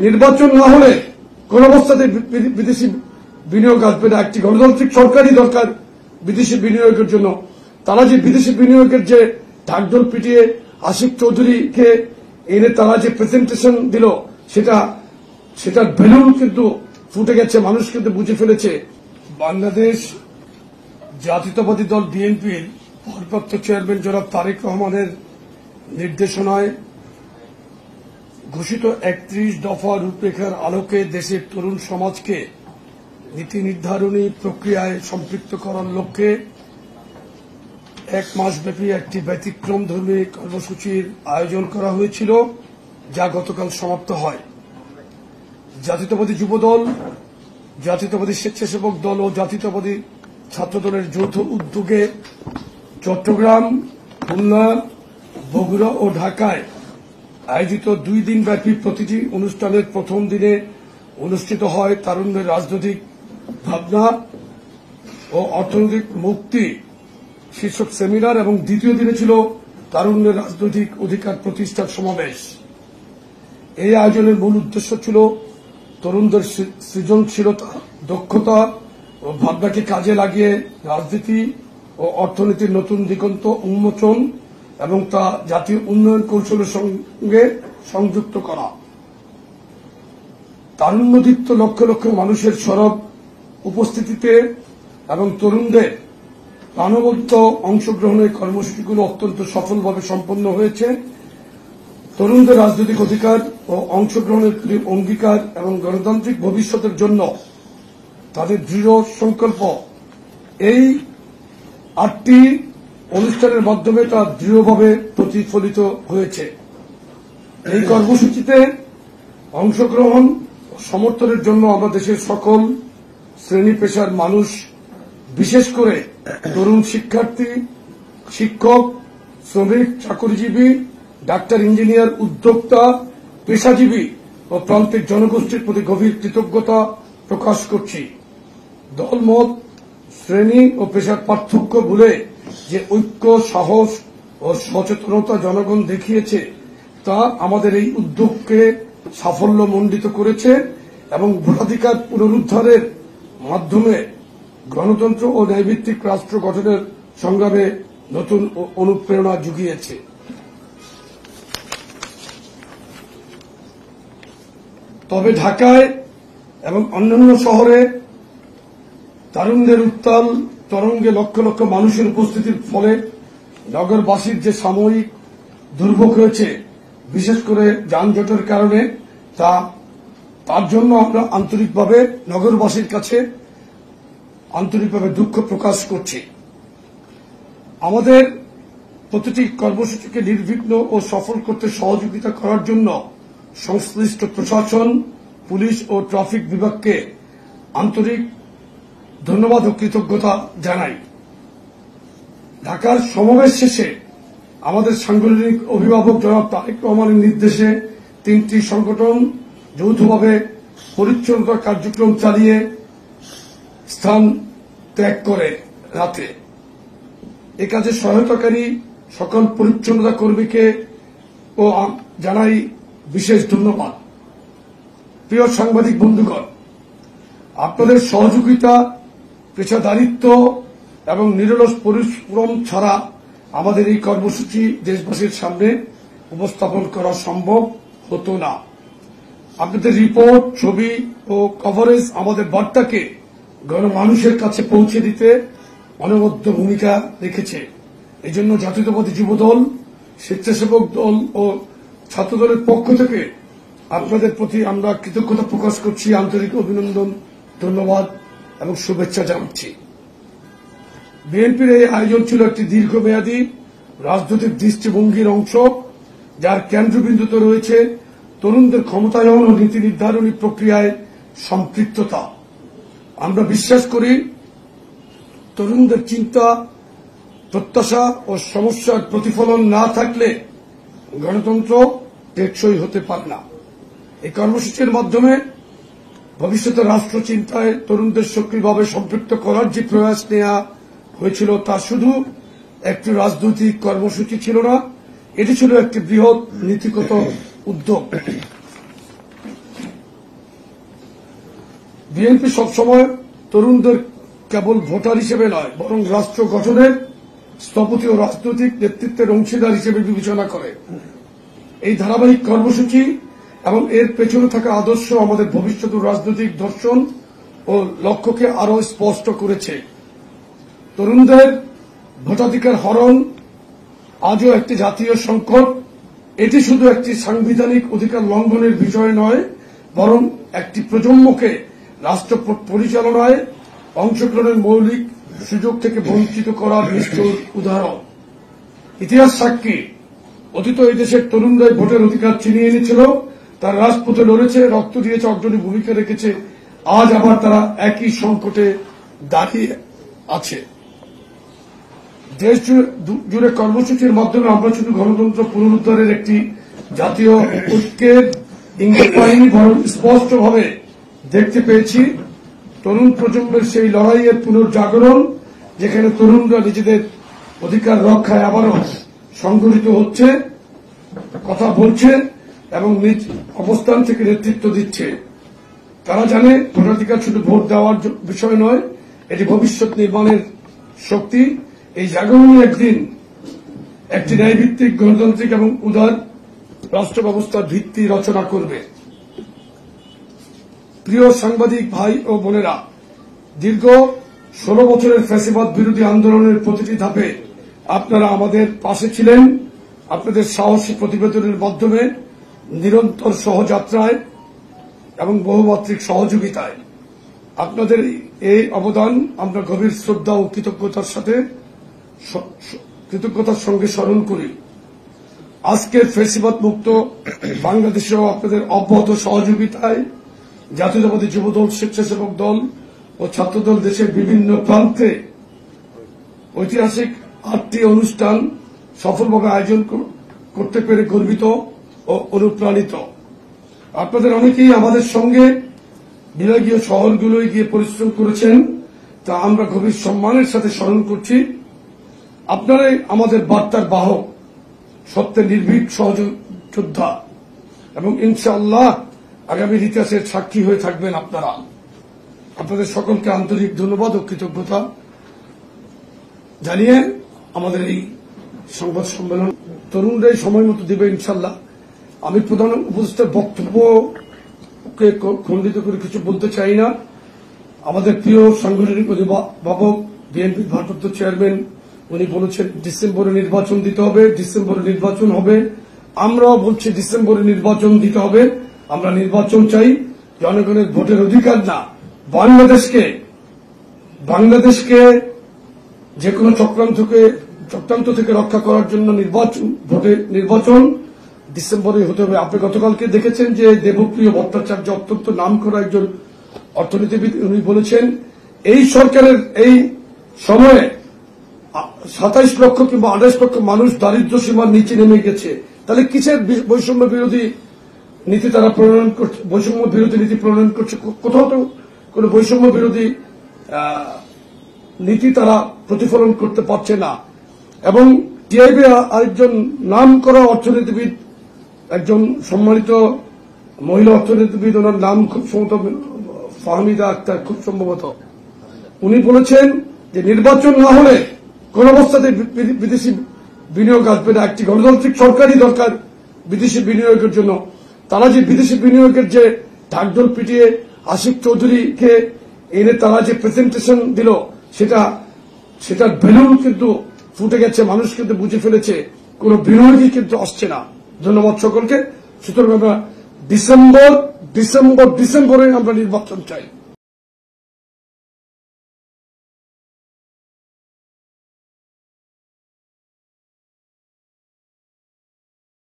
নির্বাচন না হলে কোন অবস্থাতে বিদেশি বিনিয়োগ আসবে না। একটি গণতান্ত্রিক সরকারই দরকার বিদেশি বিনিয়োগের জন্য। তারা যে বিদেশি বিনিয়োগের যে ঢাকঢোল পিটিয়ে আসিফ চৌধুরীকে এনে তারা যে প্রেজেন্টেশন দিল সেটার বেলুন কিন্তু ফুটে গেছে, মানুষ কিন্তু বুঝে ফেলেছে। বাংলাদেশ জাতীয়তাবাদী দল বিএনপির ভারপ্রাপ্ত চেয়ারম্যান জনাব তারেক রহমানের নির্দেশনায় ঘোষিত 31 দফা রূপরেখার আলোকে দেশের তরুণ সমাজকে নীতি নির্ধারণী প্রক্রিয়ায় সম্পৃক্ত করার লক্ষ্যে 1 মাসব্যাপী একটি ব্যতিক্রমধর্মী কর্মসূচির আয়োজন করা হয়েছিল, যা গতকাল সমাপ্ত হয়। জাতীয়তাবাদী যুবদল, জাতীয়তাবাদী স্বেচ্ছাসেবক দল ও জাতীয়তাবাদী ছাত্রদলের যৌথ উদ্যোগে চট্টগ্রাম, খুলনা, বগুড়া ও ঢাকায় আয়োজিত 2 দিনব্যাপী প্রতিটি অনুষ্ঠানের প্রথম দিনে অনুষ্ঠিত হয় তারুণ্যের রাজনৈতিক ভাবনা ও অর্থনৈতিক মুক্তি শীর্ষক সেমিনার এবং দ্বিতীয় দিনে ছিল তারুণ্যের রাজনৈতিক অধিকার প্রতিষ্ঠার সমাবেশ। এই আয়োজনের মূল উদ্দেশ্য ছিল তরুণদের সৃজনশীলতা, দক্ষতা ও ভাবনাকে কাজে লাগিয়ে রাজনীতি ও অর্থনীতির নতুন দিগন্ত উন্মোচন এবং তা জাতীয় উন্নয়ন কৌশলের সঙ্গে সংযুক্ত করা। তারুণ্যদীপ্ত লক্ষ লক্ষ মানুষের সরব উপস্থিতিতে এবং তরুণদের প্রাণবন্ত অংশগ্রহণের কর্মসূচিগুলো অত্যন্ত সফলভাবে সম্পন্ন হয়েছে। তরুণদের রাজনৈতিক অধিকার ও অংশগ্রহণের অঙ্গীকার এবং গণতান্ত্রিক ভবিষ্যতের জন্য তাদের দৃঢ় সংকল্প এই 8টি অনুষ্ঠানের মাধ্যমে তা দৃঢ়ভাবে প্রতিফলিত হয়েছে। এই কর্মসূচিতে অংশগ্রহণ ও সমর্থনের জন্য আমরা দেশের সকল শ্রেণী পেশার মানুষ, বিশেষ করে তরুণ শিক্ষার্থী, শিক্ষক, শ্রমিক, চাকরিজীবী, ডাক্তার, ইঞ্জিনিয়ার, উদ্যোক্তা, পেশাজীবী ও প্রান্তিক জনগোষ্ঠীর প্রতি গভীর কৃতজ্ঞতা প্রকাশ করছি। দলমত, শ্রেণী ও পেশার পার্থক্য ভুলে যে ঐক্য, সাহস ও সচেতনতা জনগণ দেখিয়েছে তা আমাদের এই উদ্যোগকে সাফল্যমণ্ডিত করেছে এবং ভোটাধিকার পুনরুদ্ধারের মাধ্যমে গণতন্ত্র ও ন্যায়ভিত্তিক রাষ্ট্র গঠনের সংগ্রামে নতুন অনুপ্রেরণা জুগিয়েছে। তবে ঢাকায় এবং অন্যান্য শহরে তারুণ্যের উত্তাল তরঙ্গে লক্ষ লক্ষ মানুষের উপস্থিতির ফলে নগরবাসীর যে সাময়িক দুর্ভোগ হয়েছে, বিশেষ করে যানজটের কারণে, তার জন্য আমরা আন্তরিকভাবে নগরবাসীর কাছে আন্তরিকভাবে দুঃখ প্রকাশ করছি। আমাদের প্রতিটি কর্মসূচিকে নির্বিঘ্ন ও সফল করতে সহযোগিতা করার জন্য সংশ্লিষ্ট প্রশাসন, পুলিশ ও ট্রাফিক বিভাগকে আন্তরিক ধন্যবাদ ও কৃতজ্ঞতা জানাই। ঢাকার সমাবেশ শেষে আমাদের সাংগঠনিক অভিভাবক জনাব তারেক রহমানের নির্দেশে 3টি সংগঠন যৌথভাবে পরিচ্ছন্নতা কার্যক্রম চালিয়ে স্থান ত্যাগ করে রাতে। এ কাজে সহায়তাকারী সকল পরিচ্ছন্নতা কর্মীকে ও জানাই বিশেষ ধন্যবাদ। প্রিয় সাংবাদিক বন্ধুগণ, আপনাদের সহযোগিতা, পেশাদারিত্ব এবং নিরলস পরিশ্রম ছাড়া আমাদের এই কর্মসূচি দেশবাসীর সামনে উপস্থাপন করা সম্ভব হতো না। আপনাদের রিপোর্ট, ছবি ও কভারেজ আমাদের বার্তাকে গণমানুষের কাছে পৌঁছে দিতে অনবদ্য ভূমিকা রেখেছে। এজন্য জাতীয়তাবাদী যুবদল, স্বেচ্ছাসেবক দল ও ছাত্রদলের পক্ষ থেকে আপনাদের প্রতি আমরা কৃতজ্ঞতা প্রকাশ করছি, আন্তরিক অভিনন্দন, ধন্যবাদ এবং শুভেচ্ছা জানাচ্ছি। বিএনপির এই আয়োজন ছিল একটি দীর্ঘমেয়াদী রাজনৈতিক দৃষ্টিভঙ্গির অংশ, যার কেন্দ্রবিন্দুতে রয়েছে তরুণদের ক্ষমতায়ন ও নীতি নির্ধারণী প্রক্রিয়ায় সম্পৃক্ততা। আমরা বিশ্বাস করি, তরুণদের চিন্তা, প্রত্যাশা ও সমস্যার প্রতিফলন না থাকলে গণতন্ত্র টেকসই হতে পারে না। এই কর্মসূচির মাধ্যমে ভবিষ্যতে রাষ্ট্র চিন্তায় তরুণদের সক্রিয়ভাবে সম্পৃক্ত করার যে প্রয়াস নেওয়া হয়েছিল তা শুধু একটি রাজনৈতিক কর্মসূচি ছিল না, এটি ছিল একটি বৃহৎ নীতিগত উদ্যোগ। বিএনপি সবসময় তরুণদের কেবল ভোটার হিসেবে নয়, বরং রাষ্ট্র গঠনের স্থপতি ও রাজনৈতিক নেতৃত্বের অংশীদার হিসেবে বিবেচনা করে। এই ধারাবাহিক কর্মসূচি এবং এর পেছনে থাকা আদর্শ আমাদের ভবিষ্যৎ রাজনৈতিক দর্শন ও লক্ষ্যকে আরও স্পষ্ট করেছে। তরুণদের ভোটাধিকার হরণ আজও একটি জাতীয় সংকট। এটি শুধু একটি সাংবিধানিক অধিকার লঙ্ঘনের বিষয় নয়, বরং একটি প্রজন্মকে রাষ্ট্র পরিচালনায় অংশগ্রহণের মৌলিক সুযোগ থেকে বঞ্চিত করার নিষ্ঠুর উদাহরণ। ইতিহাস সাক্ষী, অতীত এই দেশের তরুণদের ভোটের অধিকার ছিনিয়ে এনেছিল, তার রাজপথে লড়েছে, রক্ত দিয়েছে, অগ্রণী ভূমিকা রেখেছে। আজ আবার তারা একই সংকটে দাঁড়িয়ে আছে। দেশ জুড়ে কর্মসূচির মাধ্যমে আমরা শুধু গণতন্ত্র পুনরুদ্ধারের একটি জাতীয় ঐক্যের ইঙ্গিত পাইনি, বরং স্পষ্টভাবে দেখতে পেয়েছি তরুণ প্রজন্মের সেই লড়াইয়ের পুনর্জাগরণ, যেখানে তরুণরা নিজেদের অধিকার রক্ষায় আবারও সংগঠিত হচ্ছে, কথা বলছে এবং নিজ অবস্থান থেকে নেতৃত্ব দিচ্ছে। তারা জানে ভোটাধিকার শুধু ভোট দেওয়ার বিষয় নয়, এটি ভবিষ্যৎ নির্মাণের শক্তি। এই জাগরণই একদিন একটি ন্যায়ভিত্তিক, গণতান্ত্রিক এবং উদার রাষ্ট্র ব্যবস্থার ভিত্তি রচনা করবে। প্রিয় সাংবাদিক ভাই ও বোনেরা, দীর্ঘ 16 বছরের ফ্যাসিবাদ বিরোধী আন্দোলনের প্রতিটি ধাপে আপনারা আমাদের পাশে ছিলেন। আপনাদের সাহসী প্রতিবেদনের মাধ্যমে, নিরন্তর সহযাত্রায় এবং বহুমাত্রিক সহযোগিতায় আপনাদের এই অবদান আমরা গভীর শ্রদ্ধা ও কৃতজ্ঞতার সঙ্গে স্মরণ করি। আজকের ফ্যাসিবাদ মুক্ত বাংলাদেশেও আপনাদের অব্যাহত সহযোগিতায় জাতীয়তাবাদী যুবদল, স্বেচ্ছাসেবক দল ও ছাত্রদল দেশের বিভিন্ন প্রান্তে ঐতিহাসিক 8টি অনুষ্ঠান সফলভাবে আয়োজন করতে পেরে গর্বিত ও অনুপ্রাণিত। আপনাদের অনেকেই আমাদের সঙ্গে বিভাগীয় শহরগুলোয় গিয়ে পরিশ্রম করেছেন, তা আমরা গভীর সম্মানের সাথে স্মরণ করছি। আপনারাই আমাদের বার্তার বাহক, সত্যের নির্ভীক সহযোদ্ধা এবং ইনশাআল্লাহ আগামীর ইতিহাসের সাক্ষী হয়ে থাকবেন আপনারা। আপনাদের সকলকে আন্তরিক ধন্যবাদ ও কৃতজ্ঞতা জানিয়ে আমাদের এই সংবাদ সম্মেলন তরুণরাই সময় মতো দেবে ইনশাআল্লাহ। আমি প্রধান উপদেষ্টার বক্তব্যকে খণ্ডিত করে কিছু বলতে চাই না। আমাদের প্রিয় সাংগঠনিক অভিভাবক, বিএনপির ভারপ্রাপ্ত চেয়ারম্যান, উনি বলেছেন ডিসেম্বরে নির্বাচন দিতে হবে, ডিসেম্বরে নির্বাচন হবে। আমরাও বলছি ডিসেম্বরে নির্বাচন দিতে হবে। আমরা নির্বাচন চাই, জনগণের ভোটের অধিকার না। বাংলাদেশকে যে কোনো চক্রান্ত থেকে রক্ষা করার জন্য নির্বাচন ডিসেম্বরে হতে হবে। আপনি গতকালকে দেখেছেন যে দেবপ্রিয় ভট্টাচার্য, অত্যন্ত নামকরা একজন অর্থনীতিবিদ, উনি বলেছেন এই সরকারের এই সময়ে 27 লক্ষ কিংবা 28 লক্ষ মানুষ দারিদ্র্য সীমার নিচে নেমে গেছে। তাহলে কিসের বৈষম্য বিরোধী নীতি তারা প্রণয়ন করছে? বৈষম্য বিরোধী নীতি প্রণয়ন করছে? কোথাও তো কোন বৈষম্য বিরোধী নীতি তারা প্রতিফলন করতে পারছে না। এবং টিআইবি আরেকজন নাম করা অর্থনীতিবিদ, একজন সম্মানিত মহিলা অর্থনীতিবিদ, ওনার নাম খুব সম্ভবত ফাহমিদা আক্তার, খুব সম্ভবত, উনি বলেছেন যে নির্বাচন না হলে কোন অবস্থাতে বিদেশি বিনিয়োগ আসবে না। একটি গণতান্ত্রিক সরকারই দরকার বিদেশি বিনিয়োগের জন্য। তারা যে বিদেশি বিনিয়োগের যে ঢাকঢোল পিটিয়ে আসিফ চৌধুরীকে এনে তারা যে প্রেজেন্টেশন দিল, সেটার বেলুন কিন্তু ফুটে গেছে। মানুষ কিন্তু বুঝে ফেলেছে কোন বিনিয়োগই কিন্তু আসছে না। ধন্যবাদ সকলকে। সুতরাং আমরা ডিসেম্বরে আমরা নির্বাচন চাই।